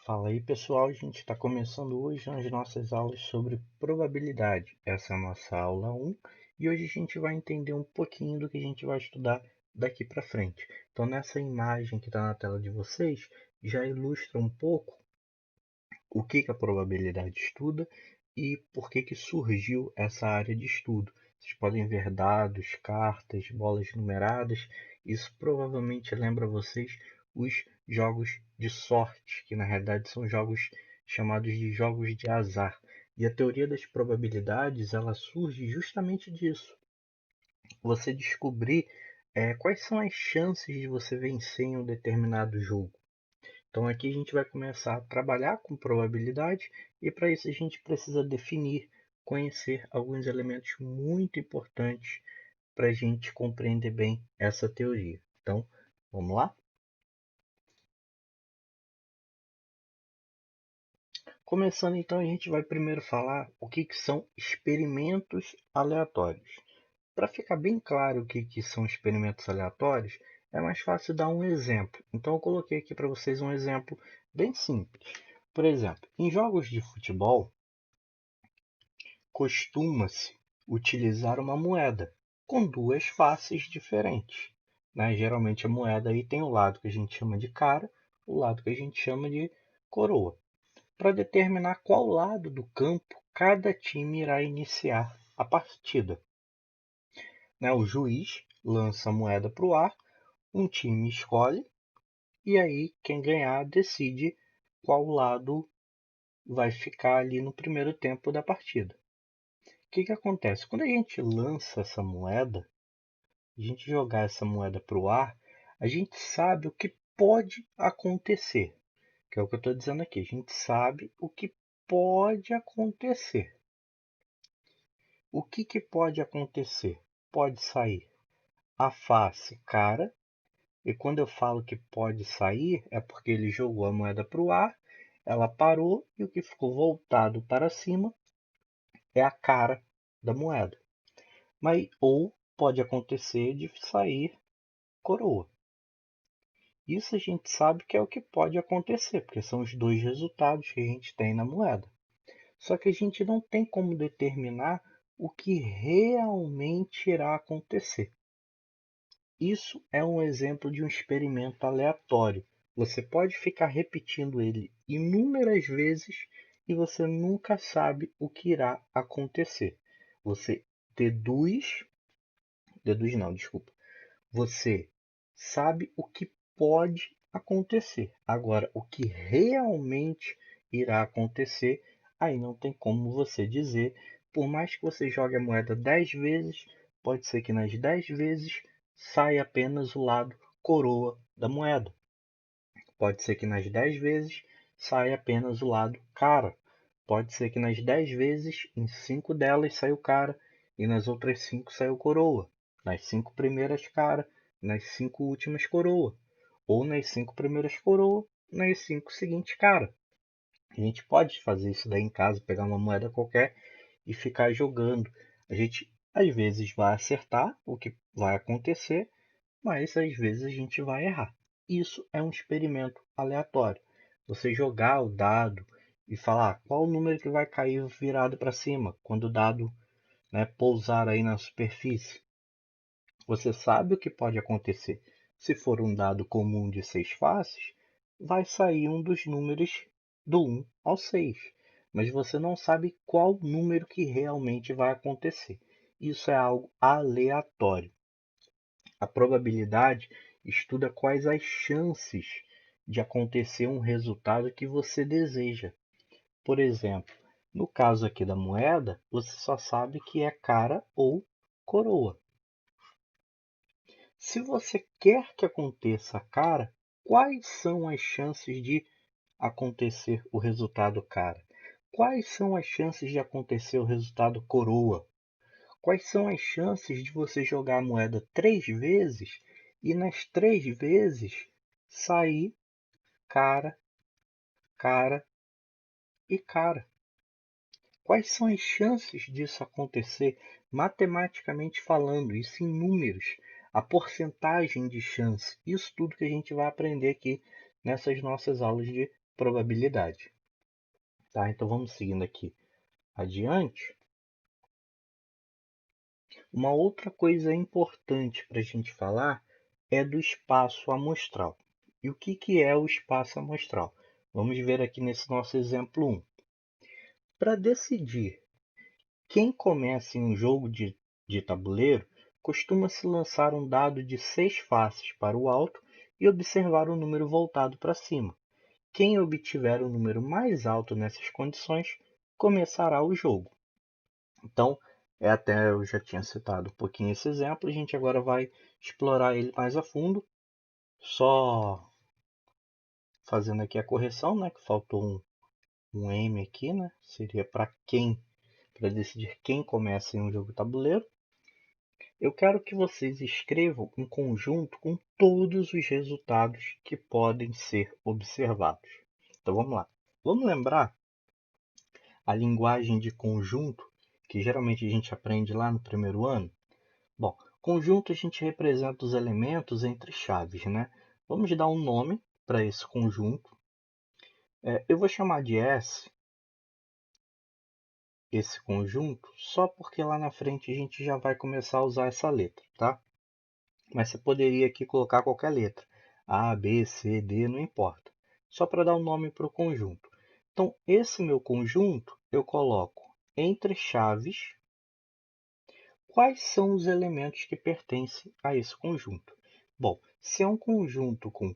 Fala aí pessoal, a gente está começando hoje as nossas aulas sobre probabilidade. Essa é a nossa aula 1 e hoje a gente vai entender um pouquinho do que a gente vai estudar daqui para frente. Então nessa imagem que está na tela de vocês já ilustra um pouco o que a probabilidade estuda e por que surgiu essa área de estudo. Vocês podem ver dados, cartas, bolas numeradas. Isso provavelmente lembra a vocês os jogos de sorte, que na realidade são jogos chamados de jogos de azar. E a teoria das probabilidades ela surge justamente disso. Você descobrir quais são as chances de você vencer em um determinado jogo. Então aqui a gente vai começar a trabalhar com probabilidade e para isso a gente precisa definir, conhecer alguns elementos muito importantes para a gente compreender bem essa teoria. Então, vamos lá? Começando então, a gente vai primeiro falar o que são experimentos aleatórios. Para ficar bem claro o que são experimentos aleatórios, é mais fácil dar um exemplo. Então eu coloquei aqui para vocês um exemplo bem simples. Por exemplo, em jogos de futebol, costuma-se utilizar uma moeda com duas faces diferentes. Né? Geralmente a moeda aí tem o lado que a gente chama de cara, o lado que a gente chama de coroa. Para determinar qual lado do campo cada time irá iniciar a partida. Né? O juiz lança a moeda para o ar, um time escolhe, e aí quem ganhar decide qual lado vai ficar ali no primeiro tempo da partida. O que acontece? Quando a gente lança essa moeda, a gente jogar essa moeda para o ar, a gente sabe o que pode acontecer. Que é o que eu estou dizendo aqui. A gente sabe o que pode acontecer. O que pode acontecer? Pode sair a face cara, e quando eu falo que pode sair, é porque ele jogou a moeda para o ar, ela parou e o que ficou voltado para cima é a cara da moeda. Mas, ou pode acontecer de sair coroa. Isso a gente sabe que é o que pode acontecer, porque são os dois resultados que a gente tem na moeda. Só que a gente não tem como determinar o que realmente irá acontecer. Isso é um exemplo de um experimento aleatório. Você pode ficar repetindo ele inúmeras vezes e você nunca sabe o que irá acontecer. Você deduz não, desculpa. Você sabe o que pode acontecer. Agora, o que realmente irá acontecer, aí não tem como você dizer. Por mais que você jogue a moeda 10 vezes, pode ser que nas 10 vezes saia apenas o lado coroa da moeda. Pode ser que nas 10 vezes saia apenas o lado cara. Pode ser que nas 10 vezes, em 5 delas saia o cara e nas outras 5 saia o coroa. Nas 5 primeiras cara, nas 5 últimas coroa. Ou nas 5 primeiras coroa, nas 5 seguintes cara. A gente pode fazer isso daí em casa, pegar uma moeda qualquer e ficar jogando. A gente às vezes vai acertar o que vai acontecer, mas às vezes a gente vai errar. Isso é um experimento aleatório. Você jogar o dado e falar qual o número que vai cair virado para cima quando o dado, né, pousar aí na superfície. Você sabe o que pode acontecer. Se for um dado comum de 6 faces, vai sair um dos números do 1 ao 6. Mas você não sabe qual número que realmente vai acontecer. Isso é algo aleatório. A probabilidade estuda quais as chances de acontecer um resultado que você deseja. Por exemplo, no caso aqui da moeda, você só sabe que é cara ou coroa. Se você quer que aconteça cara, quais são as chances de acontecer o resultado cara? Quais são as chances de acontecer o resultado coroa? Quais são as chances de você jogar a moeda 3 vezes e nas 3 vezes sair cara, cara e cara? Quais são as chances disso acontecer matematicamente falando, isso em números, a porcentagem de chance, isso tudo que a gente vai aprender aqui nessas nossas aulas de probabilidade. Tá? Então vamos seguindo aqui adiante. Uma outra coisa importante para a gente falar é do espaço amostral. E o que é o espaço amostral? Vamos ver aqui nesse nosso exemplo 1. Para decidir quem começa em um jogo de tabuleiro, costuma-se lançar um dado de 6 faces para o alto e observar o número voltado para cima. Quem obtiver o número mais alto nessas condições começará o jogo. Então, até eu já tinha citado um pouquinho esse exemplo, a gente agora vai explorar ele mais a fundo, só fazendo aqui a correção, né, que faltou um M aqui, né, seria para decidir quem começa em um jogo tabuleiro. Eu quero que vocês escrevam um conjunto com todos os resultados que podem ser observados. Então vamos lá. Vamos lembrar a linguagem de conjunto que geralmente a gente aprende lá no primeiro ano? Bom, conjunto a gente representa os elementos entre chaves, né? Vamos dar um nome para esse conjunto. Eu vou chamar de S esse conjunto só porque lá na frente a gente já vai começar a usar essa letra, tá? Mas você poderia aqui colocar qualquer letra. A, B, C, D, não importa. Só para dar um nome para o conjunto. Então, esse meu conjunto eu coloco entre chaves. Quais são os elementos que pertencem a esse conjunto? Bom, se é um conjunto com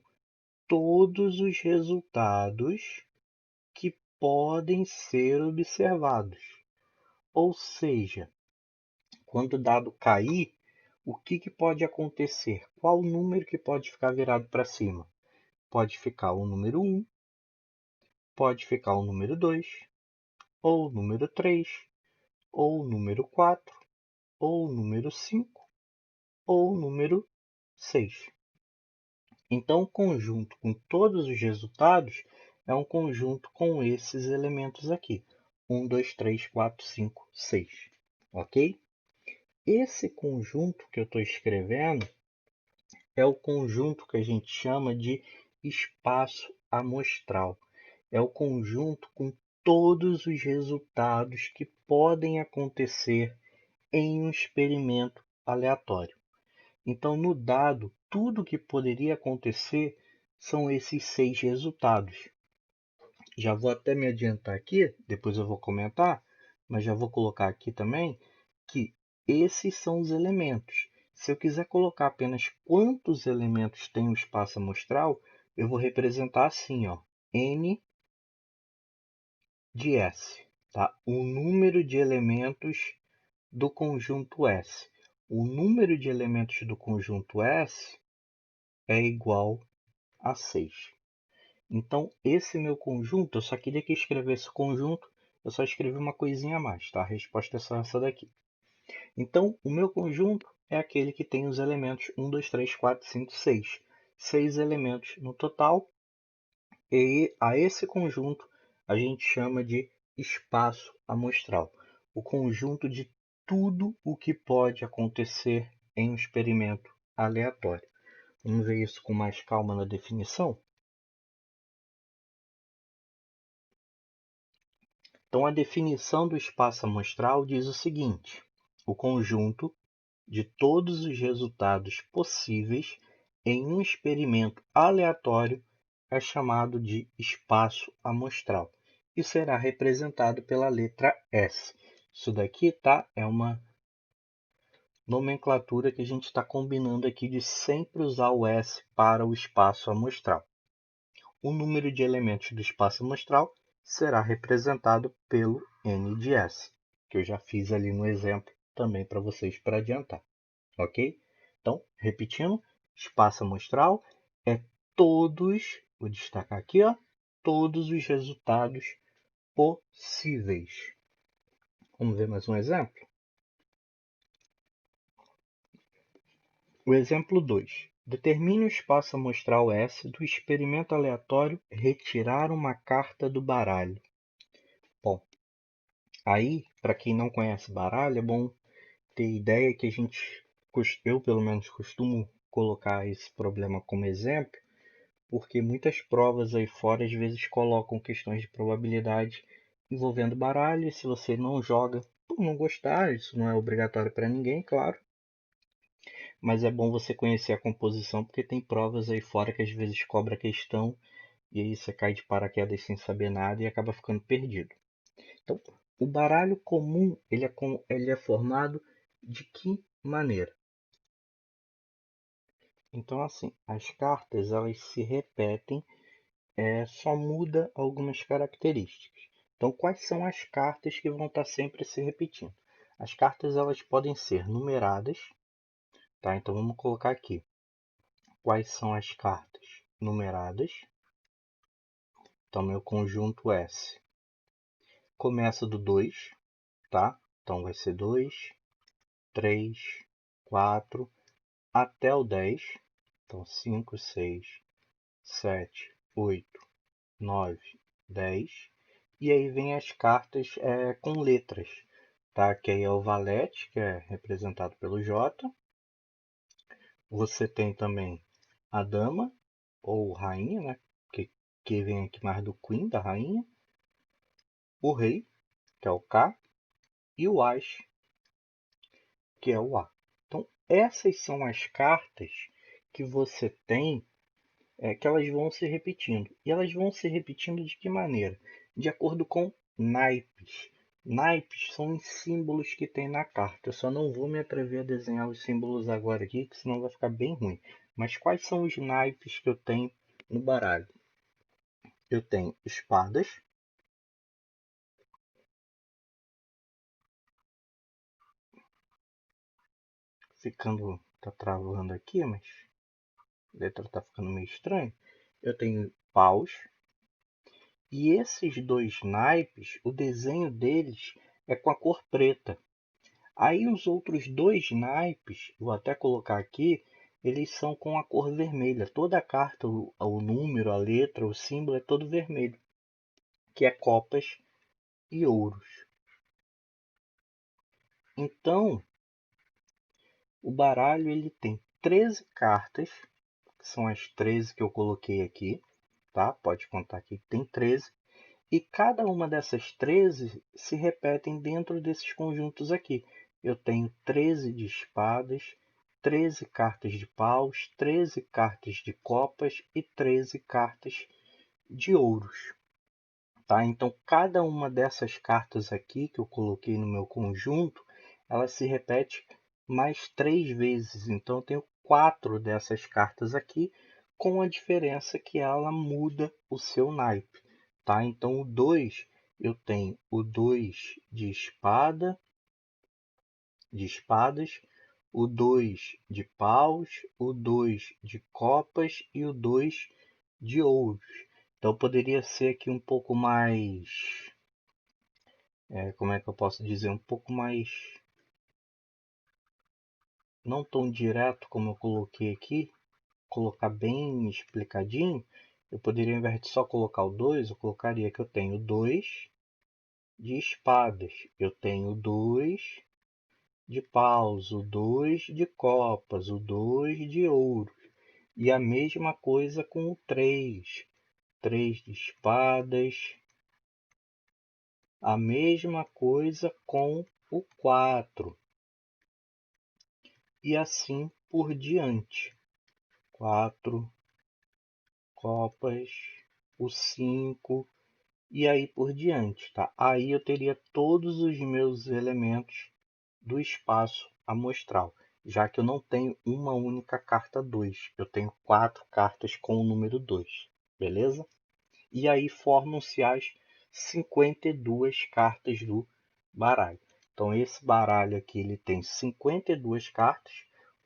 todos os resultados que podem ser observados, ou seja, quando o dado cair, o que pode acontecer? Qual o número que pode ficar virado para cima? Pode ficar o número 1, pode ficar o número 2, ou o número 3, ou o número 4, ou o número 5, ou o número 6. Então, o conjunto com todos os resultados é um conjunto com esses elementos aqui. 1, 2, 3, 4, 5, 6. Ok? Esse conjunto que eu estou escrevendo é o conjunto que a gente chama de espaço amostral. É o conjunto com todos os resultados que podem acontecer em um experimento aleatório. Então, no dado, tudo que poderia acontecer são esses 6 resultados. Já vou até me adiantar aqui, depois eu vou comentar, mas já vou colocar aqui também que esses são os elementos. Se eu quiser colocar apenas quantos elementos tem o espaço amostral, eu vou representar assim, ó, N de S, tá? O número de elementos do conjunto S. O número de elementos do conjunto S é igual a 6. Então, esse meu conjunto, eu só queria que escrevesse o conjunto, eu só escrevi uma coisinha a mais, tá? A resposta é só essa daqui. Então, o meu conjunto é aquele que tem os elementos 1, 2, 3, 4, 5, 6. 6 elementos no total, e a esse conjunto a gente chama de espaço amostral. O conjunto de tudo o que pode acontecer em um experimento aleatório. Vamos ver isso com mais calma na definição? Então, a definição do espaço amostral diz o seguinte: o conjunto de todos os resultados possíveis em um experimento aleatório é chamado de espaço amostral e será representado pela letra S. Isso daqui, tá? É uma nomenclatura que a gente está combinando aqui de sempre usar o S para o espaço amostral. O número de elementos do espaço amostral será representado pelo N de S, que eu já fiz ali no exemplo também para vocês para adiantar, ok? Então, repetindo, espaço amostral é todos, vou destacar aqui, ó, todos os resultados possíveis. Vamos ver mais um exemplo? O exemplo 2. Determine o espaço amostral S do experimento aleatório retirar uma carta do baralho. Bom, aí, para quem não conhece baralho, é bom ter ideia que eu pelo menos costumo colocar esse problema como exemplo, porque muitas provas aí fora às vezes colocam questões de probabilidade envolvendo baralho, e se você não joga por não gostar, isso não é obrigatório para ninguém, claro, mas é bom você conhecer a composição, porque tem provas aí fora que às vezes cobra questão, e aí você cai de paraquedas sem saber nada e acaba ficando perdido. Então, o baralho comum, ele é formado de que maneira? Então, assim, as cartas elas se repetem, só muda algumas características. Então, quais são as cartas que vão estar sempre se repetindo? As cartas elas podem ser numeradas, tá? Então, vamos colocar aqui. Quais são as cartas numeradas? Então, meu conjunto S começa do 2, tá? Então, vai ser 2, 3, 4, até o 10. Então, 5, 6, 7, 8, 9, 10. E aí vem as cartas com letras, tá? Que aí é o valete, que é representado pelo J. Você tem também a dama, ou rainha, né? Que vem aqui mais do Queen, da rainha. O rei, que é o K. E o As, que é o A. Então, essas são as cartas que você tem, que elas vão se repetindo. E elas vão se repetindo de que maneira? De acordo com naipes. Naipes são os símbolos que tem na carta. Eu só não vou me atrever a desenhar os símbolos agora aqui, que senão vai ficar bem ruim. Mas quais são os naipes que eu tenho no baralho? Eu tenho espadas. Tá travando aqui, mas a letra tá ficando meio estranha. Eu tenho paus. E esses dois naipes, o desenho deles é com a cor preta. Aí os outros dois naipes, vou até colocar aqui, eles são com a cor vermelha. Toda a carta, o número, a letra, o símbolo é todo vermelho, que é copas e ouros. Então, o baralho ele tem 13 cartas, que são as 13 que eu coloquei aqui, tá? Pode contar aqui que tem 13. E cada uma dessas 13 se repetem dentro desses conjuntos aqui. Eu tenho 13 de espadas, 13 cartas de paus, 13 cartas de copas e 13 cartas de ouros. Tá? Então, cada uma dessas cartas aqui que eu coloquei no meu conjunto, ela se repete mais 3 vezes. Então, eu tenho 4 dessas cartas aqui, com a diferença que ela muda o seu naipe. Tá? Então, o 2, eu tenho o 2 de espadas, o 2 de paus, o 2 de copas e o 2 de ouros. Então, poderia ser aqui um pouco mais, como é que eu posso dizer, um pouco mais, não tão direto como eu coloquei aqui, colocar bem explicadinho. Eu poderia, ao invés de só colocar o 2, eu colocaria que eu tenho 2 de espadas, eu tenho 2 de paus, o 2 de copas, o 2 de ouro. E a mesma coisa com o 3. 3 de espadas. A mesma coisa com o 4. E assim por diante. 4 copas, o 5 e aí por diante, tá? Aí eu teria todos os meus elementos do espaço amostral, já que eu não tenho uma única carta 2, eu tenho 4 cartas com o número 2, beleza? E aí formam-se as 52 cartas do baralho. Então esse baralho aqui ele tem 52 cartas,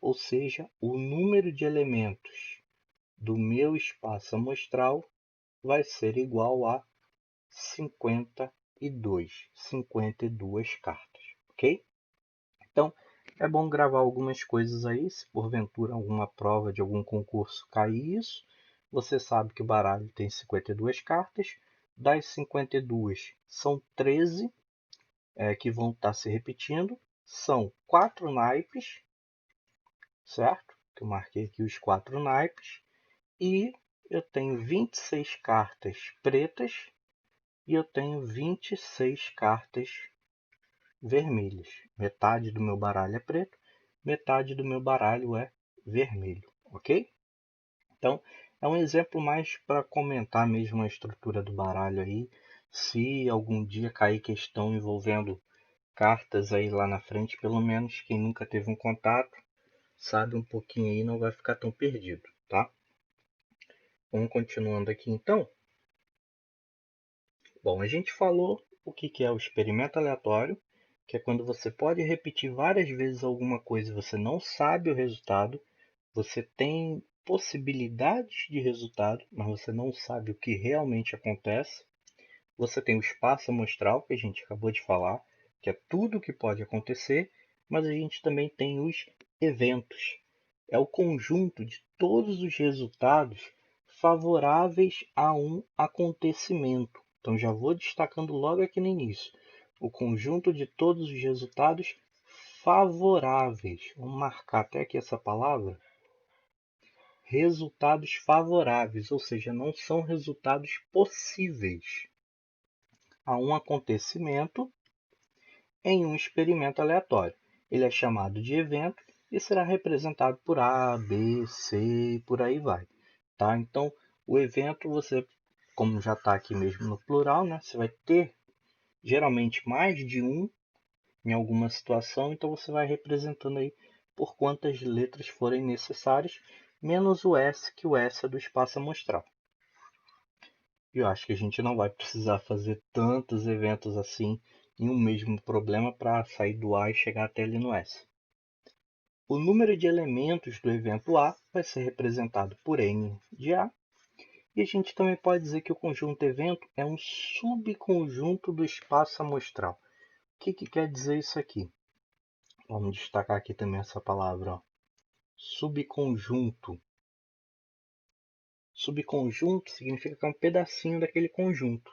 ou seja, o número de elementos do meu espaço amostral vai ser igual a 52 cartas, ok? Então, é bom gravar algumas coisas aí, se porventura alguma prova de algum concurso cair isso. Você sabe que o baralho tem 52 cartas. Das 52, são 13 que vão estar se repetindo. São 4 naipes, certo? Eu marquei aqui os 4 naipes. E eu tenho 26 cartas pretas e eu tenho 26 cartas vermelhas. Metade do meu baralho é preto, metade do meu baralho é vermelho, ok? Então, é um exemplo mais para comentar mesmo a estrutura do baralho aí. Se algum dia cair questão envolvendo cartas aí lá na frente, pelo menos quem nunca teve um contato sabe um pouquinho aí, não vai ficar tão perdido, tá? Vamos continuando aqui então. Bom, a gente falou o que é o experimento aleatório, que é quando você pode repetir várias vezes alguma coisa e você não sabe o resultado, você tem possibilidades de resultado, mas você não sabe o que realmente acontece. Você tem o espaço amostral, que a gente acabou de falar, que é tudo o que pode acontecer, mas a gente também tem os eventos. É o conjunto de todos os resultados favoráveis a um acontecimento. Então já vou destacando logo aqui no início. O conjunto de todos os resultados favoráveis. Vamos marcar até aqui essa palavra. Resultados favoráveis, ou seja, não são resultados possíveis a um acontecimento em um experimento aleatório. Ele é chamado de evento e será representado por A, B, C e por aí vai. Tá? Então, o evento, você, como já está aqui mesmo no plural, né? Você vai ter geralmente mais de um em alguma situação, então você vai representando aí por quantas letras forem necessárias, menos o S, que o S é do espaço amostral. Eu acho que a gente não vai precisar fazer tantos eventos assim em um mesmo problema para sair do A e chegar até ali no S. O número de elementos do evento A vai ser representado por N de A. E a gente também pode dizer que o conjunto evento é um subconjunto do espaço amostral. O que quer dizer isso aqui? Vamos destacar aqui também essa palavra, ó. Subconjunto. Subconjunto significa que é um pedacinho daquele conjunto.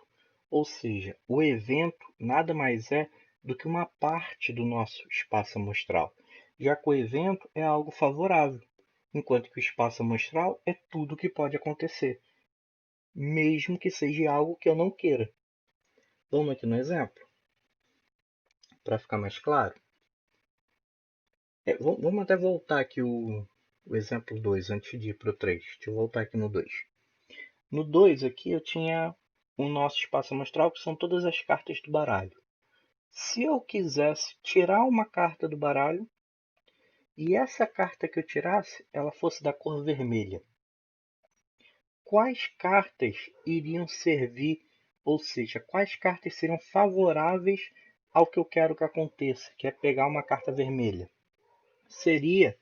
Ou seja, o evento nada mais é do que uma parte do nosso espaço amostral, já que o evento é algo favorável, enquanto que o espaço amostral é tudo o que pode acontecer, mesmo que seja algo que eu não queira. Vamos aqui no exemplo, para ficar mais claro. Vamos até voltar aqui o exemplo 2, antes de ir para o 3. Deixa eu voltar aqui no 2. No 2 aqui eu tinha o nosso espaço amostral, que são todas as cartas do baralho. Se eu quisesse tirar uma carta do baralho e essa carta que eu tirasse, ela fosse da cor vermelha, quais cartas iriam servir, ou seja, quais cartas seriam favoráveis ao que eu quero que aconteça, que é pegar uma carta vermelha? Seria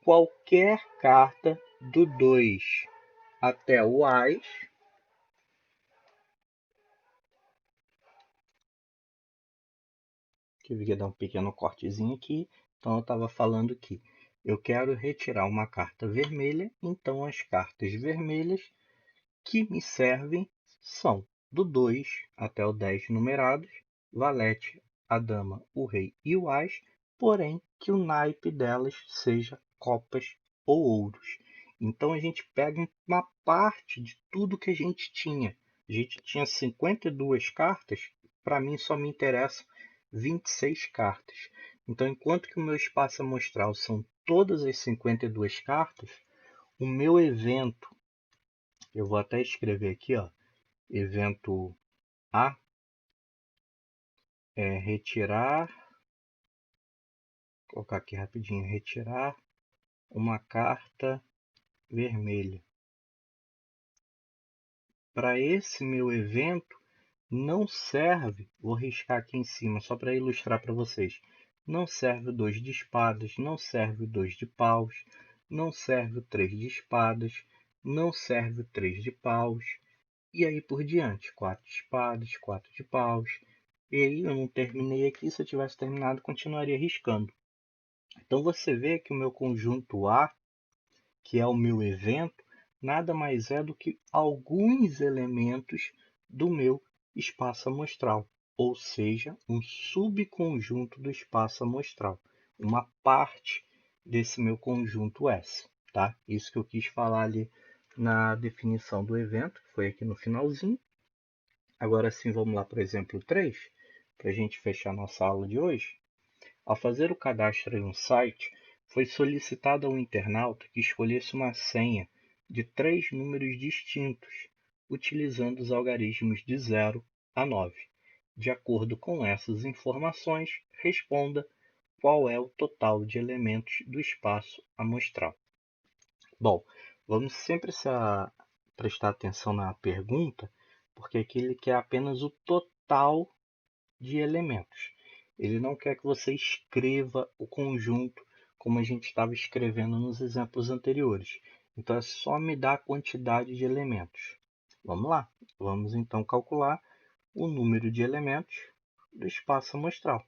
qualquer carta do 2 até o Ás, que eu ia dar um pequeno cortezinho aqui. Então eu estava falando que eu quero retirar uma carta vermelha, então as cartas vermelhas que me servem são do 2 até o 10 numerados, valete, a dama, o rei e o ás, porém que o naipe delas seja copas ou ouros. Então a gente pega uma parte de tudo que a gente tinha. A gente tinha 52 cartas, para mim só me interessam 26 cartas. Então, enquanto que o meu espaço amostral são todas as 52 cartas, o meu evento, eu vou até escrever aqui, ó, evento A é retirar, vou colocar aqui rapidinho, retirar uma carta vermelha. Para esse meu evento, não serve, vou riscar aqui em cima só para ilustrar para vocês, não serve o 2 de espadas, não serve o 2 de paus, não serve o 3 de espadas, não serve o 3 de paus, e aí por diante, 4 de espadas, 4 de paus, e aí eu não terminei aqui, se eu tivesse terminado, continuaria riscando. Então você vê que o meu conjunto A, que é o meu evento, nada mais é do que alguns elementos do meu espaço amostral, ou seja, um subconjunto do espaço amostral, uma parte desse meu conjunto S. Tá? Isso que eu quis falar ali na definição do evento, que foi aqui no finalzinho. Agora sim, vamos lá para o exemplo 3, para a gente fechar nossa aula de hoje. Ao fazer o cadastro em um site, foi solicitado ao internauta que escolhesse uma senha de 3 números distintos, utilizando os algarismos de 0 a 9. De acordo com essas informações, responda qual é o total de elementos do espaço amostral. Bom, vamos sempre prestar atenção na pergunta, porque aqui ele quer apenas o total de elementos. Ele não quer que você escreva o conjunto como a gente estava escrevendo nos exemplos anteriores. Então, é só me dar a quantidade de elementos. Vamos lá. Vamos então calcular o número de elementos do espaço amostral.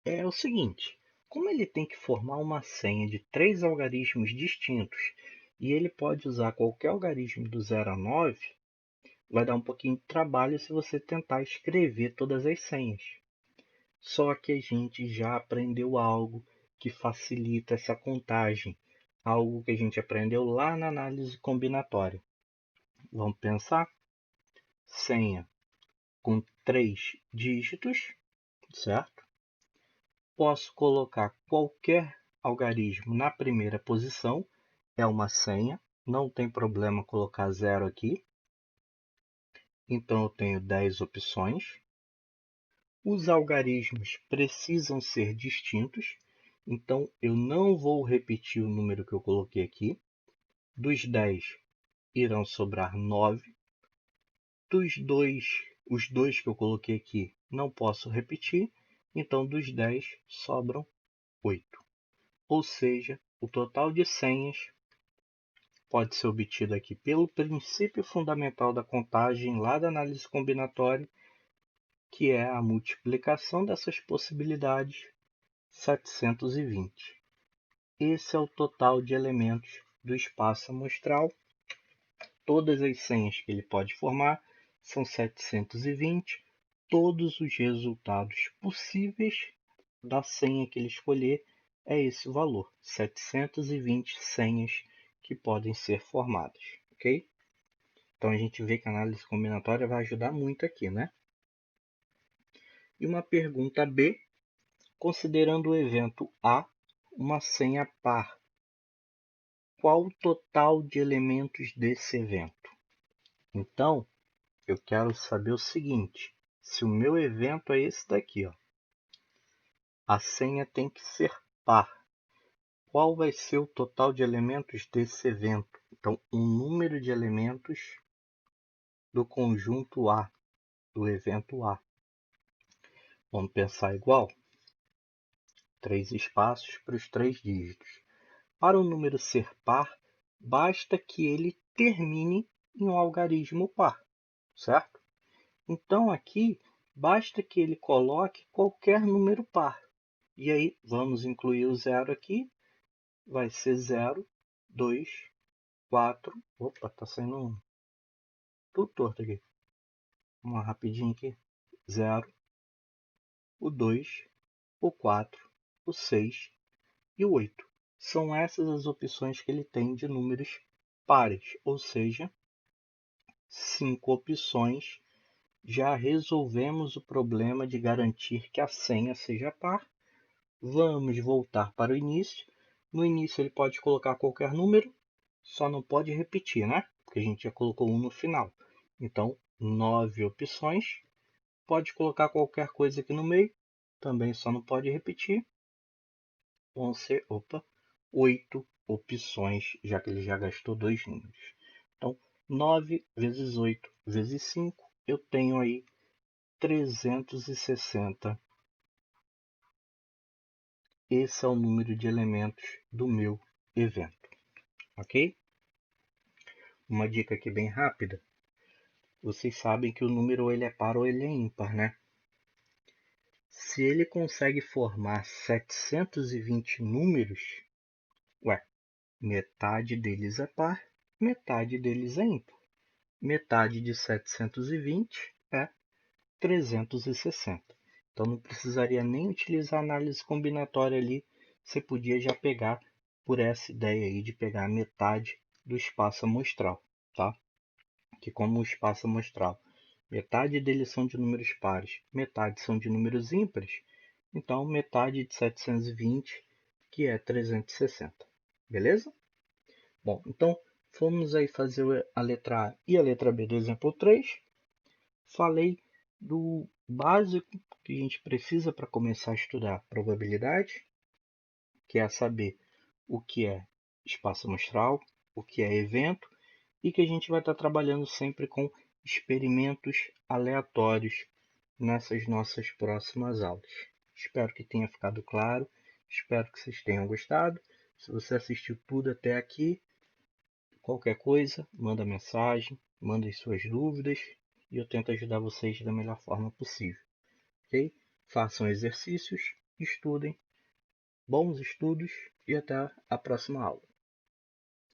É o seguinte, como ele tem que formar uma senha de 3 algarismos distintos e ele pode usar qualquer algarismo do 0 a 9, vai dar um pouquinho de trabalho se você tentar escrever todas as senhas. Só que a gente já aprendeu algo que facilita essa contagem, algo que a gente aprendeu lá na análise combinatória. Vamos pensar? Senha com 3 dígitos, certo? Posso colocar qualquer algarismo na primeira posição, é uma senha, não tem problema colocar 0 aqui. Então, eu tenho 10 opções. Os algarismos precisam ser distintos, então eu não vou repetir o número que eu coloquei aqui. Dos 10 irão sobrar 9. Os dois que eu coloquei aqui não posso repetir, então dos 10 sobram 8. Ou seja, o total de senhas pode ser obtido aqui pelo princípio fundamental da contagem lá da análise combinatória, que é a multiplicação dessas possibilidades, 720. Esse é o total de elementos do espaço amostral. Todas as senhas que ele pode formar são 720. Todos os resultados possíveis da senha que ele escolher é esse o valor, 720 senhas que podem ser formadas, ok? Então a gente vê que a análise combinatória vai ajudar muito aqui, né? E uma pergunta B, considerando o evento A uma senha par, qual o total de elementos desse evento? Então, eu quero saber o seguinte, se o meu evento é esse daqui, ó, a senha tem que ser par. Qual vai ser o total de elementos desse evento? Então, o número de elementos do conjunto A, do evento A. Vamos pensar igual? 3 espaços para os 3 dígitos. Para o número ser par, basta que ele termine em um algarismo par, certo? Então, aqui, basta que ele coloque qualquer número par. E aí, vamos incluir o 0 aqui. Vai ser 0, 2, 4. Opa, está saindo tudo torto aqui. Vamos lá, rapidinho aqui. 0, o 2, o 4, o 6 e o 8. São essas as opções que ele tem de números pares, ou seja, 5 opções. Já resolvemos o problema de garantir que a senha seja par. Vamos voltar para o início. No início ele pode colocar qualquer número, só não pode repetir, né? Porque a gente já colocou um no final. Então, 9 opções. Pode colocar qualquer coisa aqui no meio, também só não pode repetir. Vão ser, 8 opções, já que ele já gastou 2 números. Então, 9 vezes 8 vezes 5, eu tenho aí 360. Esse é o número de elementos do meu evento, ok? Uma dica aqui bem rápida. Vocês sabem que o número ele é par ou ele é ímpar, né? Se ele consegue formar 720 números, metade deles é par, metade deles é ímpar. Metade de 720 é 360. Então não precisaria nem utilizar análise combinatória ali, você podia já pegar por essa ideia aí de pegar a metade do espaço amostral, tá? Que como o espaço amostral, metade dele são de números pares, metade são de números ímpares, então metade de 720, que é 360. Beleza? Bom, então fomos aí fazer a letra A e a letra B do exemplo 3. Falei do básico que a gente precisa para começar a estudar probabilidade, que é saber o que é espaço amostral, o que é evento, e que a gente vai estar trabalhando sempre com experimentos aleatórios nessas nossas próximas aulas. Espero que tenha ficado claro, espero que vocês tenham gostado. Se você assistiu tudo até aqui, qualquer coisa, manda mensagem, manda as suas dúvidas e eu tento ajudar vocês da melhor forma possível. Ok? Façam exercícios, estudem, bons estudos e até a próxima aula.